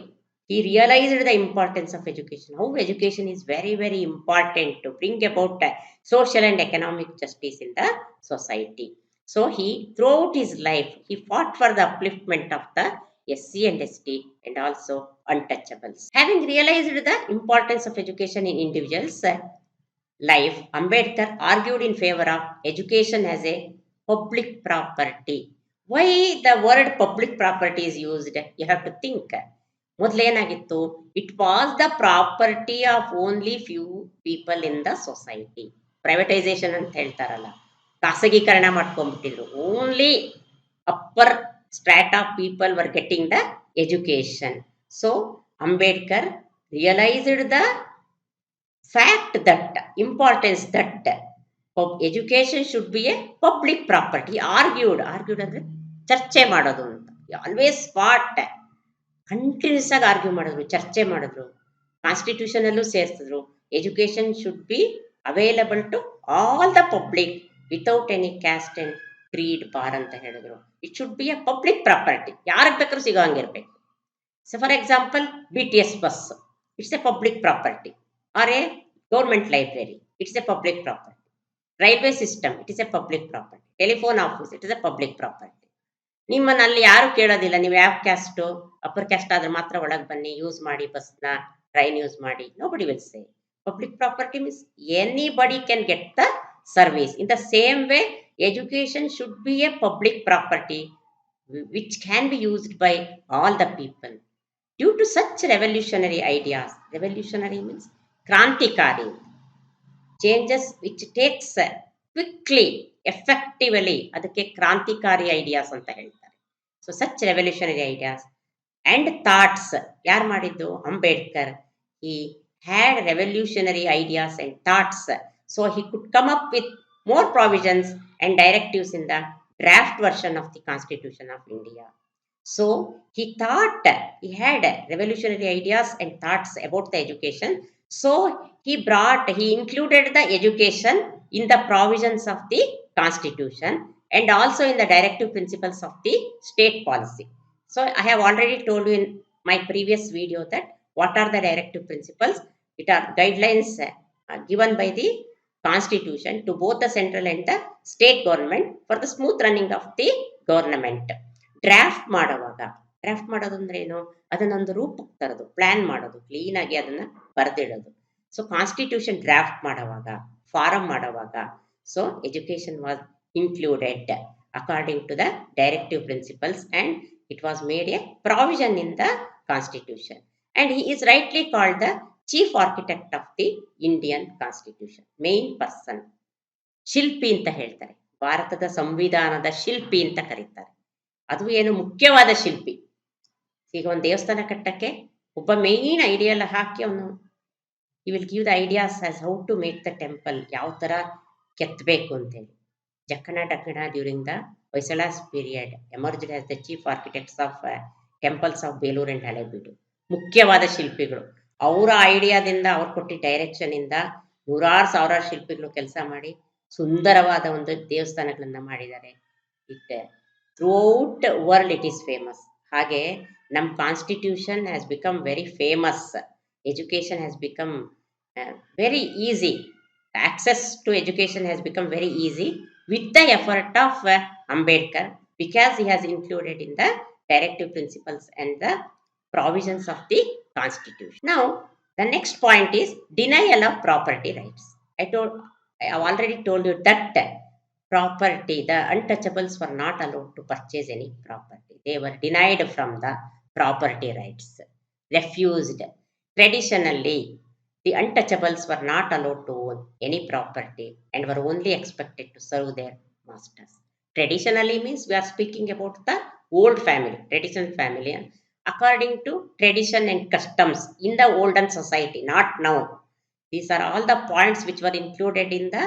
S1: he realized the importance of education, how education is very very important to bring about social and economic justice in the society. So he, throughout his life, he fought for the upliftment of the SC and ST and also untouchables. Having realized the importance of education in individuals life, Ambedkar argued in favor of education as a public property. Why the word public property is used? You have to think. ಮೊದಲೇನಾಗಿತ್ತು, it was the property of only few people in the society. Privatisation ಅಂತ ಹೇಳ್ತಾರಲ್ಲ, ಖಾಸಗೀಕರಣ ಮಾಡ್ಕೊಂಡ್ಬಿಟ್ಟಿದ್ರು. Only upper strata of people were getting the education. So Ambedkar realised the fact that importance that education should be a public property. Argued ಅಂದ್ರೆ ಚರ್ಚೆ ಮಾಡೋದು ಅಂತ. Always fought, continuous ಆಗಿ argue ಮಾಡಿದ್ರು, ಚರ್ಚೆ ಮಾಡಿದ್ರು. ಕಾನ್ಸ್ಟಿಟ್ಯೂಷನ್ ಅಲ್ಲೂ ಸೇರಿಸಿದ್ರು, education should be available to all the public without any caste and creed bar ಅಂತ ಹೇಳಿದ್ರು. It should be a public property, ಯಾರಿಗೆ ಬೇಕಾದ್ರೂ ಸಿಗೋ ಹಂಗಿರ್ಬೇಕು. So for example BTS bus, it's a public property. or a government library, it's a public property. Railway system, it is a public property. Telephone office, it is a public property. ನಿಮ್ಮನ್ನ ಅಲ್ಲಿ ಯಾರು ಕೇಳೋದಿಲ್ಲ, ನೀವು ಯಾವ caste, upper caste ಆದ್ರೆ ಮಾತ್ರ ಒಳಗೆ ಬನ್ನಿ, ಯೂಸ್ ಮಾಡಿ ಬಸ್ನ, ಟ್ರೈನ್ ಯೂಸ್ ಮಾಡಿ. Nobody will say. Public property means anybody can get the service. In the same way, education should be a public property which can be used by all the people. Due to such revolutionary ideas, revolutionary means ಕ್ರಾಂತಿಕಾರಿ, changes which takes quickly effectively, ಅದಕ್ಕೆ ಕ್ರಾಂತಿಕಾರಿ ideas ಅಂತ ಹೇಳ್ತಾರೆ. So such revolutionary ideas and thoughts ಯಾರು ಮಾಡಿದ್ದು? Ambedkar. He had revolutionary ideas and thoughts, so he could come up with more provisions and directives in the draft version of the Constitution of India. So he thought, he had revolutionary ideas and thoughts about the education. So he included the education in the provisions of the Constitution and also in the directive principles of the state policy. So I have already told you in my previous video that what are the directive principles. It are guidelines given by the Constitution to both the central and the state government for the smooth running of the government. Draft ಮಾಡೋದು ಅಂದ್ರೆ ಏನು? ಅದನ್ನೊಂದು ರೂಪಕ್ಕೆ ತರೋದು, plan ಮಾಡೋದು, clean ಆಗಿ ಅದನ್ನ ಬರೆದಿಡೋದು. ಸೊ ಕಾನ್ಸ್ಟಿಟ್ಯೂಷನ್ ಡ್ರಾಫ್ಟ್ ಮಾಡುವಾಗ, ಫಾರಂ ಮಾಡುವಾಗ, so education was included according to the directive principles and it was made a provision in the constitution. And he is rightly called the chief architect of the Indian constitution, main person. ಶಿಲ್ಪಿ ಅಂತ ಹೇಳ್ತಾರೆ, ಭಾರತದ ಸಂವಿಧಾನದ ಶಿಲ್ಪಿ ಅಂತ ಕರೀತಾರೆ. ಅದು ಏನು ಮುಖ್ಯವಾದ ಶಿಲ್ಪಿ. ಈಗ ಒಂದು ದೇವಸ್ಥಾನ ಕಟ್ಟಕ್ಕೆ ಒಬ್ಬ ಮೇನ್ ಐಡಿಯಾ ಹಾಕಿ ಅವನು he will give the ideas as how to make the temple, ಯಾವ ತರ ಕೆತ್ತಬೇಕು ಅಂತೇಳಿ. Jakkana Dakkana during the Hoysalas period emerged as the chief architects of temples of Belur and Halebidu. ಮುಖ್ಯವಾದ ಶಿಲ್ಪಿಗಳು. ಅವರ ಐಡಿಯಾದಿಂದ, ಅವ್ರು ಕೊಟ್ಟಿ ಡೈರೆಕ್ಷನ್ ಇಂದ ಸಾವಿರಾರು ಶಿಲ್ಪಿಗಳು ಕೆಲಸ ಮಾಡಿ ಸುಂದರವಾದ ಒಂದು ದೇವಸ್ಥಾನಗಳನ್ನ ಮಾಡಿದ್ದಾರೆ. It throughout world it is famous. ಹಾಗೆ ನಮ್ಮ constitution has become very famous. Education has become very easy. Access to education has become very easy with the effort of Ambedkar, because he has included in the directive principles and the provisions of the Constitution. Now, The next point is denial of property rights. I have already told you that property, the untouchables were not allowed to purchase any property. They were denied from the property rights, refused. Traditionally, the untouchables were not allowed to own any property and were only expected to serve their masters. Traditionally means we are speaking about the old family, traditional family, according to tradition and customs in the olden society, not now. These are all the points which were included in the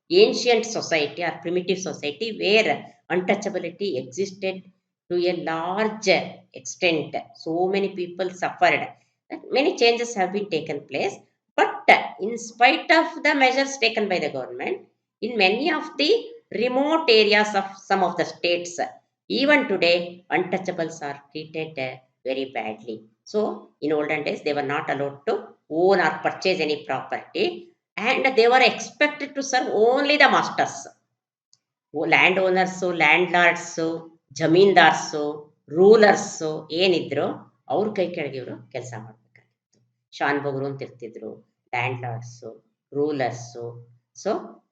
S1: ancient society or primitive society where untouchability existed to a large extent. So many people suffered. Many changes have been taken place, but in spite of the measures taken by the government, in many of the remote areas of some of the states, even today, untouchables are treated very badly. So, in olden days, they were not allowed to own or purchase any property, and they were expected to serve only the masters. Landowners, landlords, zamindars, rulers ಏನಿದ್ರು ಅವ್ರ ಕೈ ಕೆಳಗೆ ಇವರು ಕೆಲಸ ಮಾಡಬೇಕಾಗಿತ್ತು. ಶಾನ್ಭೋಗರು ಅಂತ ಇರ್ತಿದ್ರು, landlords, rulers. So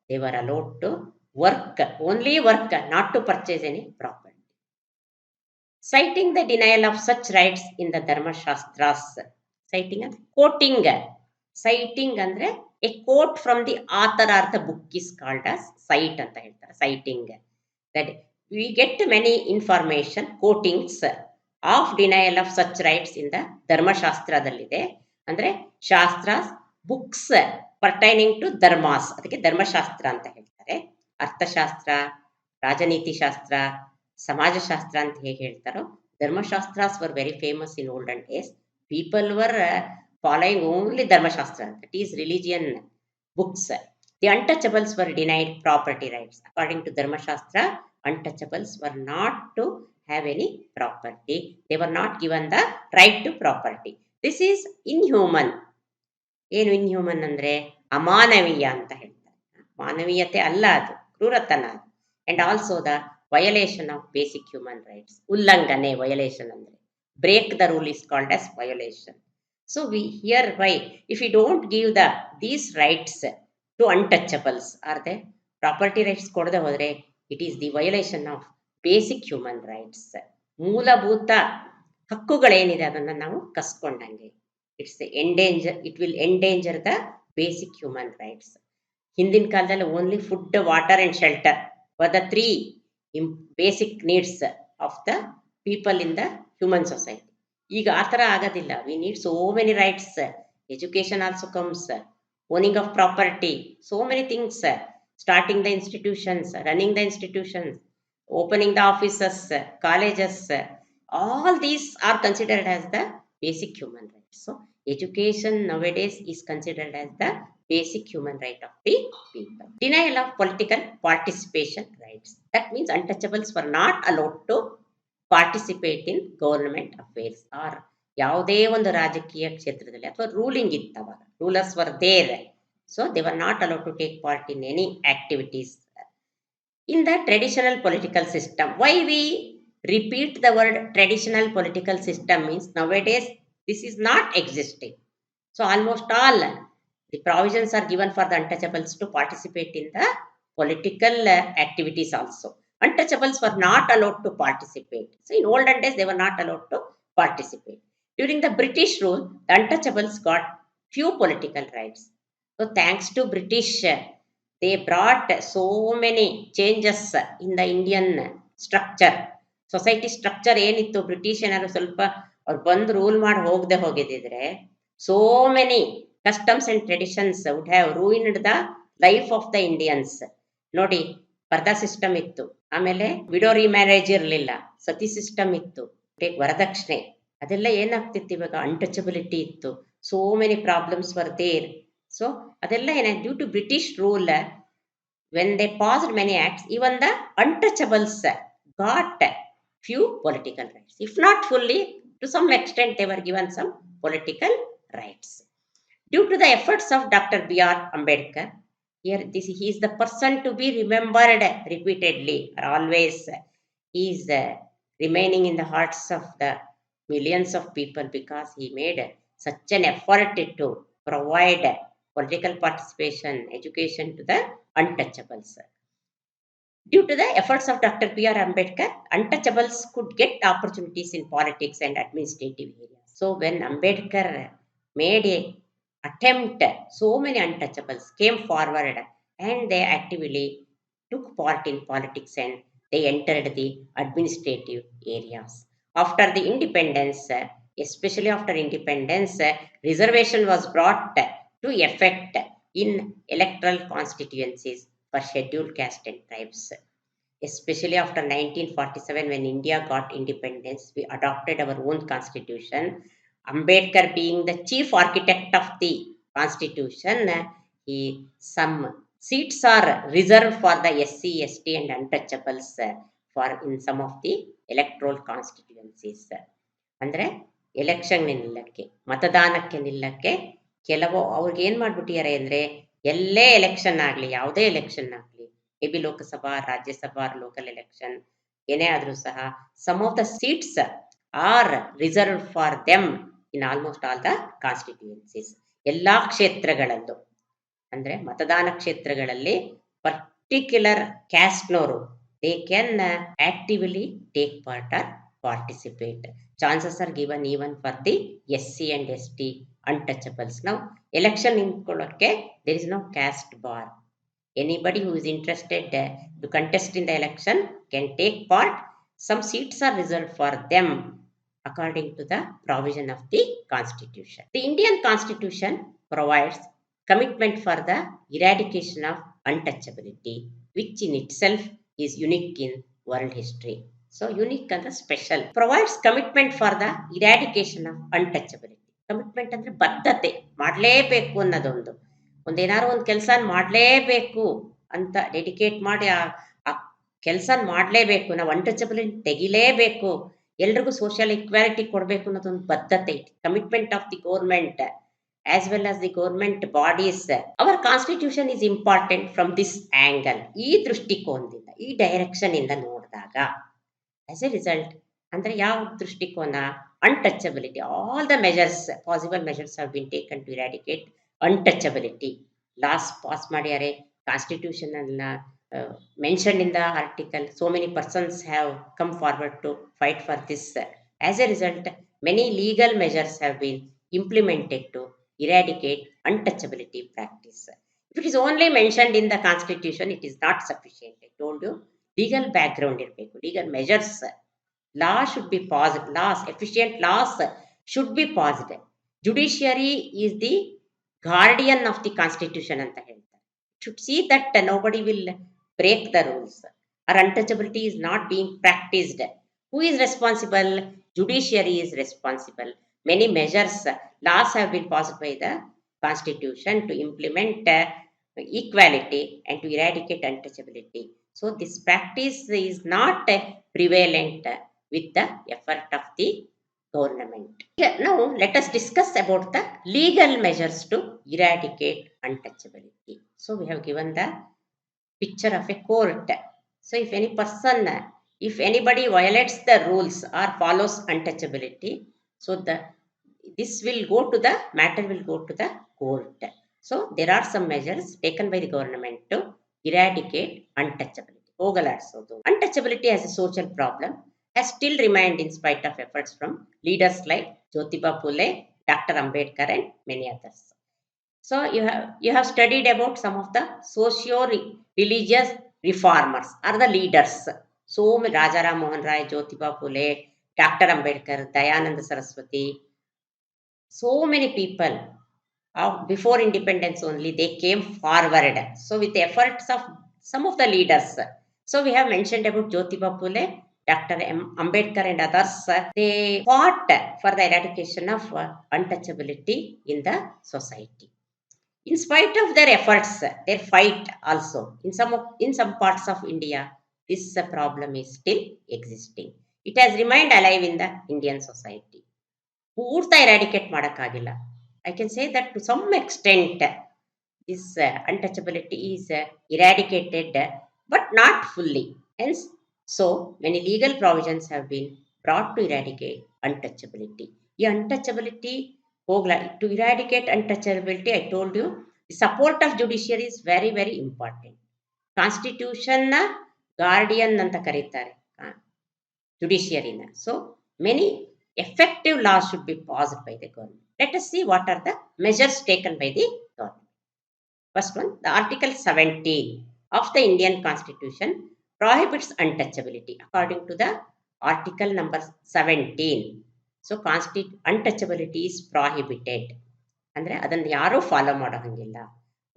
S1: they were allowed to work, only work, not to purchase any property. Citing the denial of such rights in the Dharma Shastras. Citing and quoting. Citing andre a quote from the author or the book is called as cite anta ಹೇಳ್ತಾರೆ. Citing. That we get many information, quotings of denial of such rights in the Dharma Shastraದಲ್ಲಿದೆ. ಅಂದ್ರೆ ಶಾಸ್ತ್ರಾಸ್, books pertaining to Dharma's, ಅದಕ್ಕೆ ಧರ್ಮಶಾಸ್ತ್ರ ಅಂತ ಹೇಳ್ತಾರೆ. ಅರ್ಥಶಾಸ್ತ್ರ, ರಾಜನೀತಿ ಶಾಸ್ತ್ರ, ಸಮಾಜಶಾಸ್ತ್ರ ಅಂತ ಹೇಗೆ ಹೇಳ್ತಾರೋ, Dharmashastras were very famous in olden days. People were following only Dharmashastra, that is religion books. The untouchables were denied property rights. According to Dharmashastra, untouchables were not to have any property. They were not given the right to property. This is inhuman. ಏನು inhuman ಅಂದರೆ ಅಮಾನವೀಯ ಅಂತ ಹೇಳ್ತಾರೆ. ಮಾನವೀಯತೆ ಅಲ್ಲ, ಅದು ಕ್ರೂರತನ. And also the violation of basic human rights. ಉಲ್ಲಂಘನೆ, ವಯಲೇಷನ್ ಅಂದರೆ break the rule is called as violation. So we hereby, if we don't give these rights to untouchables, are the property rights ಕೊಡದೆ ಹೋದರೆ, it is the violation of basic human rights. ಮೂಲಭೂತ ಹಕ್ಕುಗಳೇನಿದೆ ಅದನ್ನು ನಾವು ಕಸ್ಕೊಂಡಂಗೆ. It will endanger the basic human rights. ಹಿಂದಿನ ಕಾಲದಲ್ಲಿ only food, water and shelter were the three basic needs of the people in the human society. ಈಗ ಆ ಥರ ಆಗೋದಿಲ್ಲ. We need so many rights. Education also comes, owning of property, so many things, starting the institutions, running the institutions, opening the offices, colleges, all these are considered as the basic human rights. So education nowadays is considered as the basic human right of the people. Denial of political participation rights. That means untouchables were not allowed to participate in government affairs or ಯಾವುದೇ ಒಂದು ರಾಜಕೀಯ ಕ್ಷೇತ್ರದಲ್ಲಿ ಅಥವಾ ruling ಇತ್ತವಾಗ. Rulers were there, so they were not allowed to take part in any activities in the traditional political system. Why we repeat the word traditional political system means nowadays this is not existing. So almost all the provisions are given for the untouchables to participate in the political activities also. Untouchables were not allowed to participate. So in olden days, they were not allowed to participate. During the British rule, the untouchables got few political rights. So thanks to British, they brought so many changes in the Indian structure. Society structure ಏನಿತ್ತು, British ಏನಾದ್ರು ಸ್ವಲ್ಪ ಅವ್ರು ಬಂದು rule ಮಾಡಿ ಹೋಗದೆ ಹೋಗಿದ್ದಿದ್ರೆ, so many customs and traditions would have ruined the life of the Indians. ನೋಡಿ, ಪರ್ದಾ system ಇತ್ತು, ಆಮೇಲೆ ವಿಡೋ ರಿಮ್ಯಾರೇಜ್ ಇರಲಿಲ್ಲ, ಸತಿ ಸಿಸ್ಟಮ್ ಇತ್ತು, ವರದಕ್ಷಿಣೆ, ಅದೆಲ್ಲ ಏನಾಗ್ತಿತ್ತು ಇವಾಗ. ಅನ್ಟಚಬಿಲಿಟಿ ಇತ್ತು, so many problems were there. So ಅದೆಲ್ಲ ಏನಾಯ್ತು, due to British rule, when they passed many acts, even the untouchables got few political rights. If not fully, to some extent they were given some political rights. Due to the efforts of doctor B.R. Ambedkar, here he is the person to be remembered repeatedly, or always. He is remaining in the hearts of the millions of people because he made such an effort to provide political participation, education to the untouchables. Due to the efforts of Dr. B.R. Ambedkar, untouchables could get opportunities in politics and administrative areas. So when Ambedkar made a attempt, so many untouchables came forward and they actively took part in politics and they entered the administrative areas. After the independence, especially after independence, reservation was brought to effect in electoral constituencies for scheduled caste and tribes. Especially after 1947, when India got independence, we adopted our own constitution. Ambedkar, being the chief architect of the constitution, some seats are reserved for the SC, ST, and untouchables for in some of the electoral constituencies. ಅಂದರೆ election ನಿಲ್ಲಕ್ಕೆ, ಮತದಾನಕ್ಕೆ ನಿಲ್ಲಕ್ಕೆ ಕೆಲವು ಅವ್ರಿಗೆ ಏನು ಮಾಡ್ಬಿಟ್ಟಿದ್ದಾರೆ ಅಂದರೆ, ಎಲ್ಲೇ election ಆಗಲಿ, ಯಾವುದೇ election ಆಗಲಿ, may be Lok Sabha, Rajya Sabha, local election ಏನೇ ಆದರೂ ಸಹ, some of the seats are reserve for them in almost all the constituencies. ಎಲ್ಲ ಕ್ಷೇತ್ರಗಳಲ್ಲೂ ಅಂದರೆ ಮತದಾನ ಕ್ಷೇತ್ರಗಳಲ್ಲಿ ಪರ್ಟಿಕ್ಯುಲರ್ ಕ್ಯಾಸ್ಟ್ನವರು they can actively take part or participate. Chances are given even for the SC and ST untouchables. Now, election in Kolokke, there is no caste bar. Anybody who is interested to contest in the election can take part. Some seats are reserved for them according to the provision of the Constitution. The Indian Constitution provides commitment for the eradication of untouchability, which in itself is unique in world history. So unique and special. Provides commitment for the eradication of untouchability. Commitment ಅಂದರೆ ಬದ್ಧತೆ, ಮಾಡಲೇಬೇಕು ಅನ್ನೋದೊಂದು. ಒಂದೇನಾದ್ರು ಒಂದು ಕೆಲಸ ಮಾಡಲೇಬೇಕು ಅಂತ dedicate ಮಾಡಿ ಆ ಕೆಲಸ ಮಾಡಲೇಬೇಕು, ನಾವು ಅನ್ಟಚಬಿಲಿಟಿ ತೆಗಿಲೇಬೇಕು, ಎಲ್ರಿಗೂ ಸೋಷಿಯಲ್ ಈಕ್ವಾಲಿಟಿ ಕೊಡಬೇಕು ಅನ್ನೋದೊಂದು ಬದ್ಧತೆ. Commitment of the government as well as the government bodies. Our constitution is important from this angle. ಈ ದೃಷ್ಟಿಕೋನದಿಂದ, ಈ ಡೈರೆಕ್ಷನ್ ಇಂದ ನೋಡಿದಾಗ, as a result, ಅಂದರೆ ಯಾವ ದೃಷ್ಟಿಕೋನ, untouchability, all the measures, possible measures have been taken to eradicate untouchability. Laws pass ಮಾಡ್ಯಾರೆ, constitution ಅನ್ನ mentioned in the article. So many persons have come forward to fight for this. As a result, many legal measures have been implemented to eradicate untouchability practice. If it is only mentioned in the constitution, it is not sufficient. I told you, legal background ಇರಬೇಕು, legal measures, law should be passed, laws, efficient laws should be passed. Judiciary is the guardian of the constitution ಅಂತ ಹೇಳ್ತಾರೆ. Should see that nobody will break the rules or untouchability is not being practiced. Who is responsible? Judiciary is responsible. Many measures, laws have been passed by the constitution to implement equality and to eradicate untouchability. So this practice is not prevalent with the effort of the government. Now let us discuss about the legal measures to eradicate untouchability. So we have given the picture of a court. So if any person, if anybody violates the rules or follows untouchability, so this will go to the matter will go to the court. So there are some measures taken by the government to eradicate untouchability. Untouchability as a social problem has still remained in spite of efforts from leaders like Jyotiba Phule, Dr. Ambedkar and many others. So you have studied about some of the socio-religious reformers or the leaders. So Raja Ram Mohan Rai, Jyotiba Phule, Dr. Ambedkar, Dayananda Saraswati, so many people before independence only they came forward. So with the efforts of some of the leaders, so we have mentioned about Jyotiba Phule, Dr. Ambedkar and others, they fought for the eradication of untouchability in the society. In spite of their efforts, their fight also, in some parts of India, this problem is still existing. It has remained alive in the Indian society. ಪೂರ್ತ eradicate ಮಾಡೋಕ್ಕಾಗಿಲ್ಲ. I can say that to some extent, this untouchability is eradicated, but not fully. Hence, so many legal provisions have been brought to eradicate untouchability. The untouchability to eradicate untouchability, I told you, the support of judiciary is very, very important. Constitution na guardian anta karitare judiciary na. So many effective laws should be passed by the government. Let us see what are the measures taken by the government. First one, the Article 17 of the Indian Constitution prohibits untouchability according to the Article number 17. So, untouchability is prohibited. ಅಂದರೆ ಅದನ್ನು ಯಾರೂ follow ಮಾಡೋ ಹಂಗಿಲ್ಲ,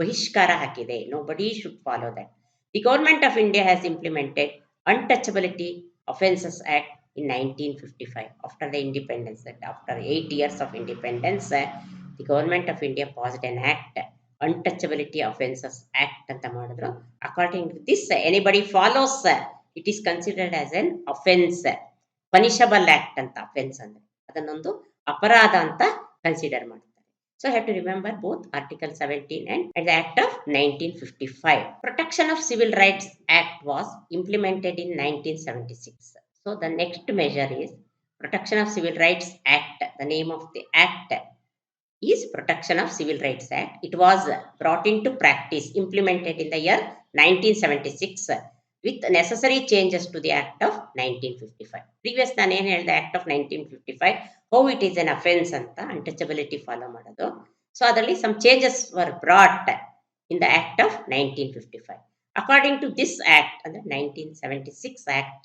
S1: ಬಹಿಷ್ಕಾರ ಹಾಕಿದೆ. Nobody should follow that. The government of India has implemented Untouchability Offences Act in 1955 after the independence. That after 8 years of independence, the government of India passed an act, Untouchability Offences Act ಅಂತ ಮಾಡಿದ್ರು. According to this, anybody follows, it is considered as an offense, punishable act ಅಂತ. offense ಅಂದ್ರೆ ಅದನ್ನೊಂದು ಅಪರಾಧ ಅಂತ consider ಮಾಡ್ತಾರೆ. So I have to remember both Article 17 and the Act of 1955. Protection of Civil Rights Act was implemented in 1976. So the next measure is Protection of Civil Rights Act. The name of the act is Protection of Civil Rights Act. It was brought into practice, implemented in the year 1976 with necessary changes to the Act of 1955. Previous ನಾನು ಏನು ಹೇಳಿದೆ, Act of 1955, how it is an offense ಅಂತ untouchability follow ಮಾಡೋದು. So ಅದರಲ್ಲಿ some changes were brought in the Act of 1955. According to this Act, under 1976 Act,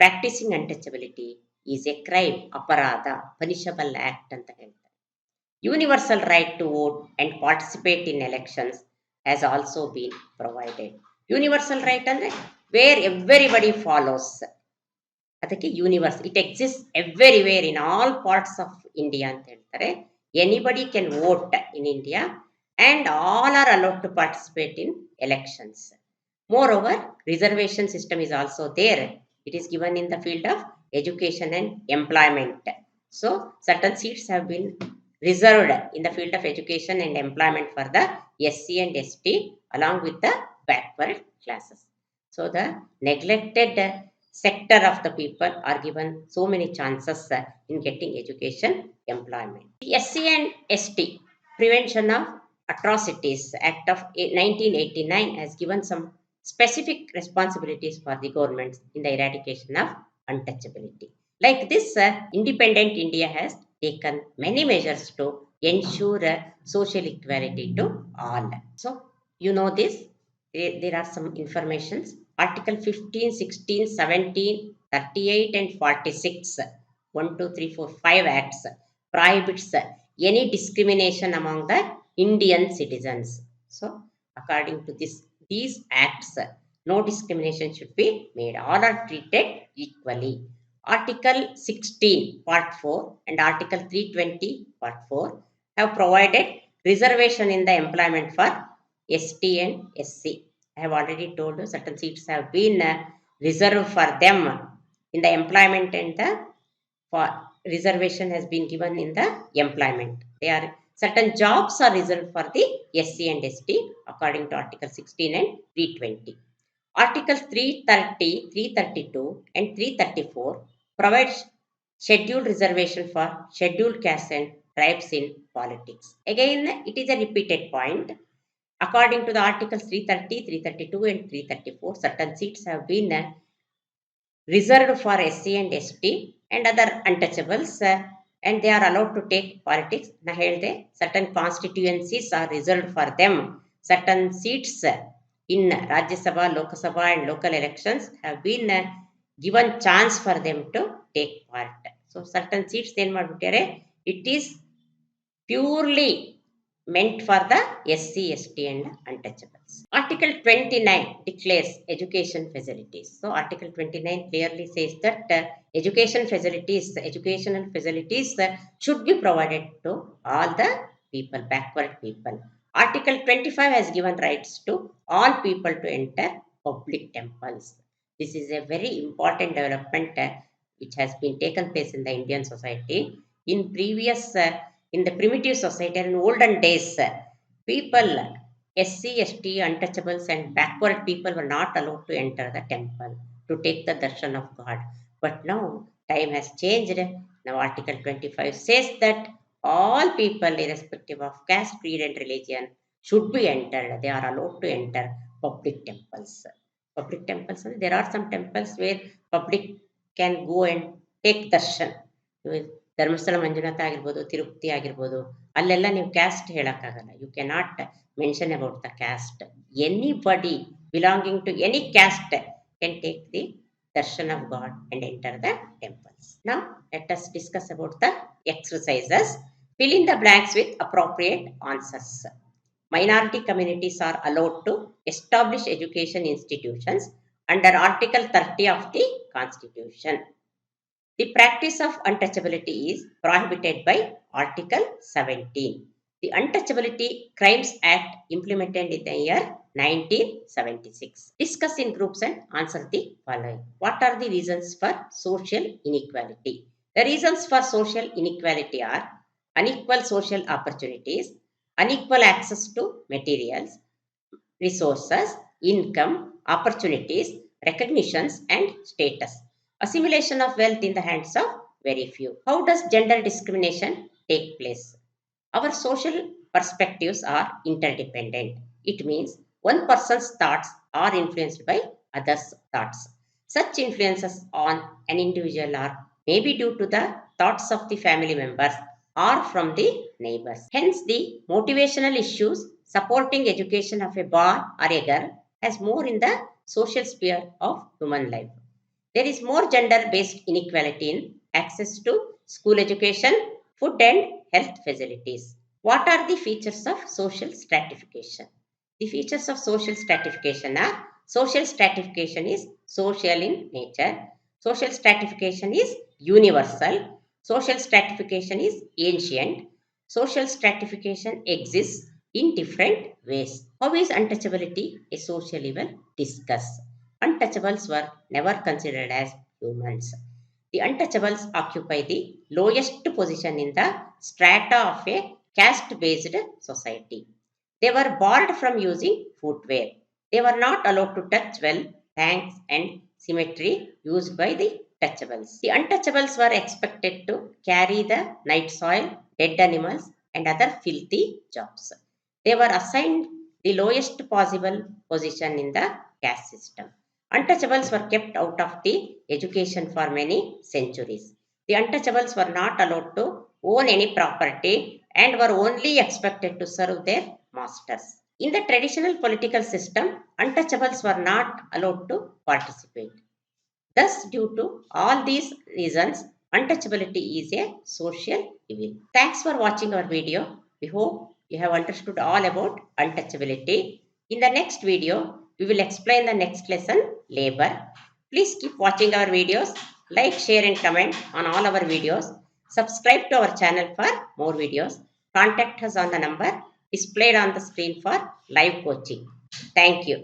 S1: practicing untouchability is a crime, ಅಪರಾಧ, punishable act ಅಂತ ಹೇಳ್ತಾರೆ. Universal right to vote and participate in elections has also been provided. Universal right ಅಂದ್ರೆ where everybody follows. ಅದಕ್ಕೆ universe, it exist everywhere in all parts of India ಅಂತ ಹೇಳ್ತಾರೆ. Anybody can vote in India and all are allowed to participate in elections. Moreover, reservation system is also there. It is given in the field of education and employment. So certain seats have been reserved in the field of education and employment for the SC and ST along with the backward classes. So the neglected sector of the people are given so many chances in getting education, employment. The SC and ST Prevention of Atrocities Act of 1989 has given some specific responsibilities for the government in the eradication of untouchability. Like this, independent India has taken many measures to ensure social equality to all. So you know this, there are some informations. Article 15, 16, 17, 38 and 46, 1, 2, 3, 4, 5 acts prohibits any discrimination among the Indian citizens. So according to these acts, no discrimination should be made. All are treated equally. Article 16 part 4 and Article 320 part 4 have provided reservation in the employment for ST and SC. I have already told you certain seats have been reserved for them in the employment, and the for reservation has been given in the employment. They are certain jobs are reserved for the SC and ST according to Article 16 and 320. Articles 330, 332 and 334 provides scheduled reservation for scheduled castes and tribes in politics. Again, it is a repeated point. According to the Articles 330, 332 and 334, certain seats have been reserved for SC and ST and other untouchables, and they are allowed to take politics. Na ಹೇಳ್ದೆ, certain constituencies are reserved for them. Certain seats in Rajya Sabha, Lok Sabha and local elections have been given chance for them to take part. So certain seats ಏನು ಮಾಡ್ಬಿಟ್ಟಾರೆ, it is purely meant for the SC, ST and untouchables. Article 29 declares education facilities. So Article 29 clearly says that educational facilities should be provided to all the people, backward people. Article 25 has given rights to all people to enter public temples. This is a very important development which has been taken place in the Indian society. In the primitive society and in olden days, people, SC, ST, untouchables and backward people were not allowed to enter the temple to take the darshan of God. But now time has changed. Now Article 25 says that all people, irrespective of caste, creed, and religion, should be entered. They are allowed to enter public temples. Public temples, there are some temples where public can go and take darshan. Dharmasthala Manjunatha ಆಗಿರ್ಬೋದು, ತಿರುಪತಿ ಆಗಿರ್ಬೋದು, ಅಲ್ಲೆಲ್ಲ ನೀವು caste ಹೇಳಕ್ಕಾಗಲ್ಲ. You cannot mention about the caste. Anybody belonging to any caste can take the darshan of God and enter the temples. Now, let us discuss about the exercises. Fill in the blanks with appropriate answers. Minority communities are allowed to establish education institutions under Article 30 of the Constitution. The practice of untouchability is prohibited by Article 17. The Untouchability Crimes Act implemented in the year 1976. Discuss in groups and answer the following. What are the reasons for social inequality? The reasons for social inequality are unequal social opportunities, unequal access to materials, resources, income, opportunities, recognitions, and status. Assimilation of wealth in the hands of very few. How does gender discrimination take place? Our social perspectives are interdependent. It means one person's thoughts are influenced by others' thoughts. Such influences on an individual are maybe due to the thoughts of the family members or from the neighbors. Hence, the motivational issues supporting education of a boy or a girl has more in the social sphere of human life. There is more gender-based inequality in access to school education, food and health facilities. What are the features of social stratification? The features of social stratification are: social stratification is social in nature, social stratification is universal, social stratification is ancient, social stratification exists in different ways. How is untouchability a social evil? Discuss. Untouchables were never considered as humans. The untouchables occupy the lowest position in the strata of a caste-based society. They were barred from using footwear. They were not allowed to touch well, thanks, and symmetry used by the touchables. The untouchables were expected to carry the night soil, dead animals, and other filthy jobs. They were assigned the lowest possible position in the caste system. Untouchables were kept out of the education for many centuries. The untouchables were not allowed to own any property and were only expected to serve their masters. In the traditional political system, untouchables were not allowed to participate. Thus, due to all these reasons, untouchability is a social evil. Thanks for watching our video. We hope you have understood all about untouchability. In the next video, we will explain the next lesson, labor. Please keep watching our videos. Like, share and comment on all our videos. Subscribe to our channel for more videos. Contact us on the number displayed on the screen for live coaching. Thank you.